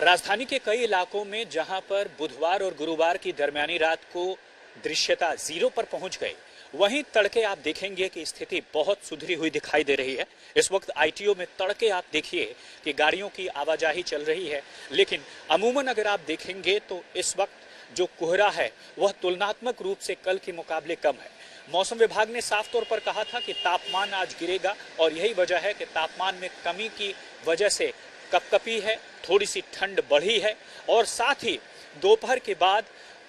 राजधानी के कई इलाकों में जहां पर बुधवार और गुरुवार की दरमियानी रात को दृश्यता 0 पर पहुंच गई, वहीं तड़के आप देखेंगे कि स्थिति बहुत सुधरी हुई दिखाई दे रही है। इस वक्त आईटीओ में तड़के आप देखिए कि गाड़ियों की आवाजाही चल रही है, लेकिन अमूमन अगर आप देखेंगे तो इस वक्त जो कोहरा है वह तुलनात्मक रूप से कल के मुकाबले कम है। मौसम विभाग ने साफ तौर पर कहा था कि तापमान आज गिरेगा और यही वजह है कि तापमान में कमी की वजह से कपकपी है, थोड़ी सी ठंड बढ़ी है और साथ ही दोपहर के बाद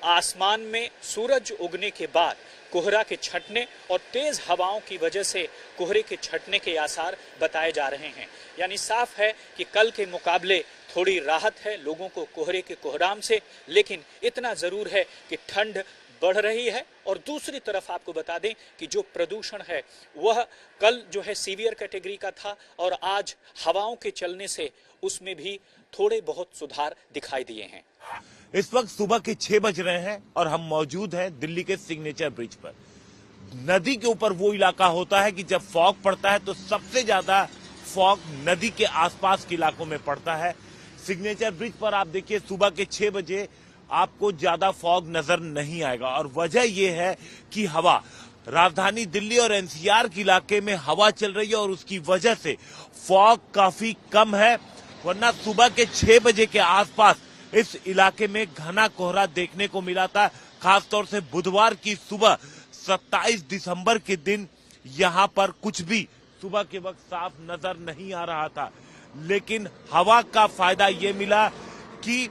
आसमान में सूरज उगने के बाद कोहरा के छंटने और तेज हवाओं की वजह से कोहरे के छंटने के आसार बताए जा रहे हैं। यानी साफ है कि कल के मुकाबले थोड़ी राहत है लोगों को कोहरे के कोहराम से, लेकिन इतना जरूर है कि ठंड बढ़ रही है। और दूसरी तरफ आपको बता दें कि जो प्रदूषण है वह कल जो है सीवियर कैटेगरी का था और आज हवाओं के चलने से उसमें भी थोड़े बहुत सुधार दिखाई दिए हैं। इस वक्त सुबह के 6 बज रहे हैं और हम मौजूद हैं दिल्ली के सिग्नेचर ब्रिज पर। नदी के ऊपर वो इलाका होता है कि जब फॉग पड़ता है तो सबसे ज्यादा फॉग नदी के आसपास के इलाकों में पड़ता है। सिग्नेचर ब्रिज पर आप देखिए सुबह के 6 बजे आपको ज्यादा फॉग नजर नहीं आएगा और वजह यह है कि हवा राजधानी दिल्ली और एनसीआर के इलाके में हवा चल रही है और उसकी वजह से फॉग काफी कम है, वरना सुबह के 6 बजे के आसपास इस इलाके में घना कोहरा देखने को मिला था। खासतौर से बुधवार की सुबह 27 दिसंबर के दिन यहां पर कुछ भी सुबह के वक्त साफ नजर नहीं आ रहा था, लेकिन हवा का फायदा ये मिला कि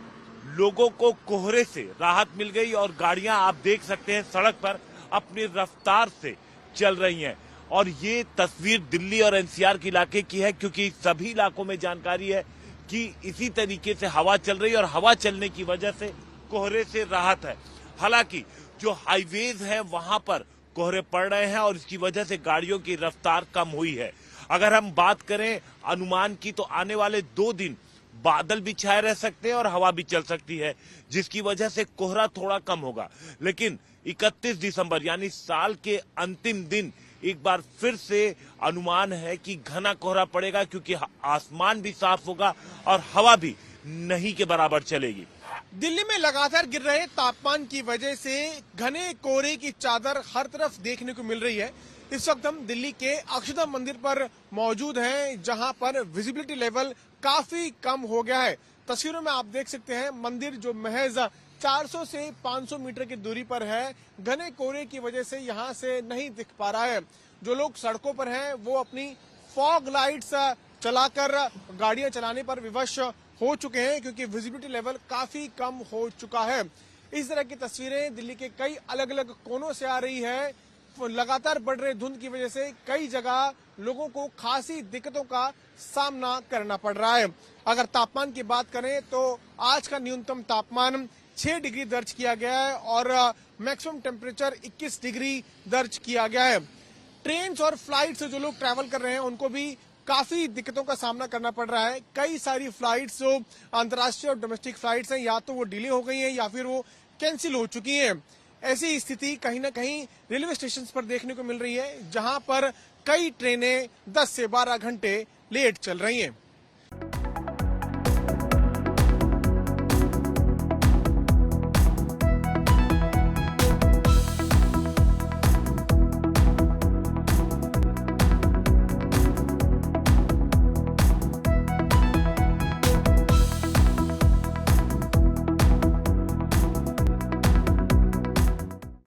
लोगों को कोहरे से राहत मिल गई और गाड़ियां आप देख सकते हैं सड़क पर अपनी रफ्तार से चल रही हैं। और ये तस्वीर दिल्ली और एनसीआर के इलाके की है, क्योंकि सभी इलाकों में जानकारी है कि इसी तरीके से हवा चल रही है और हवा चलने की वजह से कोहरे से राहत है। हालांकि जो हाईवेज हैं वहां पर कोहरे पड़ रहे हैं और इसकी वजह से गाड़ियों की रफ्तार कम हुई है। अगर हम बात करें अनुमान की तो आने वाले 2 दिन बादल भी छाए रह सकते हैं और हवा भी चल सकती है, जिसकी वजह से कोहरा थोड़ा कम होगा। लेकिन 31 दिसंबर यानी साल के अंतिम दिन एक बार फिर से अनुमान है कि घना कोहरा पड़ेगा, क्योंकि आसमान भी साफ होगा और हवा भी नहीं के बराबर चलेगी। दिल्ली में लगातार गिर रहे तापमान की वजह से घने कोहरे की चादर हर तरफ देखने को मिल रही है। इस वक्त हम दिल्ली के अक्षरधाम मंदिर पर मौजूद हैं, जहां पर विजिबिलिटी लेवल काफी कम हो गया है। तस्वीरों में आप देख सकते हैं मंदिर जो महज 400 से 500 मीटर की दूरी पर है, घने कोहरे की वजह से यहां से नहीं दिख पा रहा है। जो लोग सड़कों पर हैं वो अपनी फॉग लाइट्स चलाकर गाड़ियां चलाने पर विवश हो चुके हैं, क्योंकि विजिबिलिटी लेवल काफी कम हो चुका है। इस तरह की तस्वीरें दिल्ली के कई अलग अलग कोनों से आ रही है। लगातार बढ़ रहे धुंध की वजह से कई जगह लोगों को खासी दिक्कतों का सामना करना पड़ रहा है। अगर तापमान की बात करें तो आज का न्यूनतम तापमान 6 डिग्री दर्ज किया गया है और मैक्सिमम टेम्परेचर 21 डिग्री दर्ज किया गया है। ट्रेन और फ्लाइट से जो लोग ट्रैवल कर रहे हैं उनको भी काफी दिक्कतों का सामना करना पड़ रहा है। कई सारी फ्लाइट्स जो अंतर्राष्ट्रीय और डोमेस्टिक फ्लाइट्स हैं, या तो वो डिले हो गई हैं या फिर वो कैंसिल हो चुकी हैं। ऐसी स्थिति कहीं ना कहीं रेलवे स्टेशन पर देखने को मिल रही है, जहां पर कई ट्रेनें 10 से 12 घंटे लेट चल रही हैं।